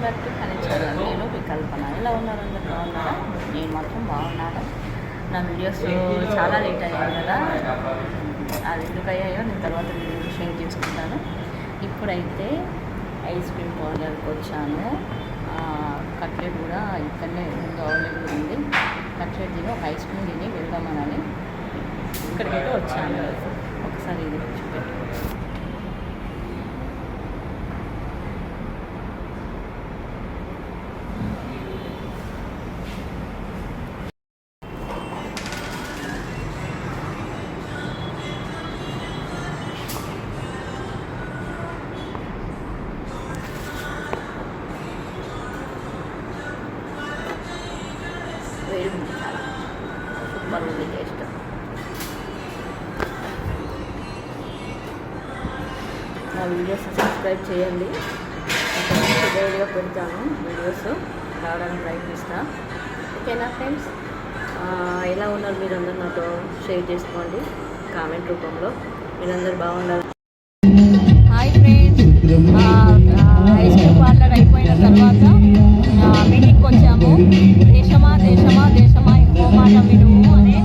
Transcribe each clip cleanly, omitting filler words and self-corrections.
Back to connect channel. నేను వికల్పన. ఎలా ఉన్నారు అందరు బాగున్నారా? నేను మాత్రం బాగున్నాను. నా వీడియోస్ చాలా లేట్ అయ్యాయి కదా, అది ఎందుకు అయ్యాయో నేను తర్వాత వీడియో షేర్ చేసుకుంటాను. ఇప్పుడైతే ఐస్ క్రీమ్ పార్లర్కి వచ్చాను. కట్లెట్ కూడా ఇక్కడనే ముందు అవైలబుల్ ఉంది. కట్లెట్ తిని ఒక ఐస్ క్రీమ్ తిని వెళ్దామని ఇక్కడికైతే వచ్చాను. ఒకసారి ఇది చూపెట్టు. వేడి ఉంది, చాలా సూపర్ ఉంది టేస్ట్. నా వీడియోస్ సబ్స్క్రైబ్ చేయండి. డైలీగా పెడతాను వీడియోస్, రావడానికి ప్రయత్నిస్తా. ఓకేనా ఫ్రెండ్స్? ఎలా ఉన్నారు మీరందరూ? నాతో షేర్ చేసుకోండి కామెంట్ రూపంలో. మీరందరూ బాగున్నారు. Hi friends, ice cream parlour అయిపోయిన తర్వాత మీటింగ్కి వచ్చాము. దేశమా దేశమా దేశమా మాట వినుము అనే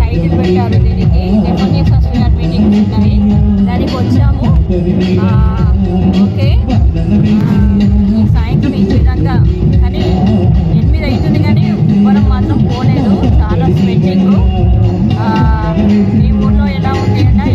టైటిల్ పెట్టారు దీనికి. జపనీస్ మీటింగ్స్ ఉన్నాయి, దానికి వచ్చాము. ఓకే, సాయంత్రం ఈ విధంగా కానీ 8 అవుతుంది కానీ ఉబ్బరం మాత్రం పోలేదు. చాలా స్వెట్టింగ్. మీ ఊళ్ళో ఎలా ఉంది అంటే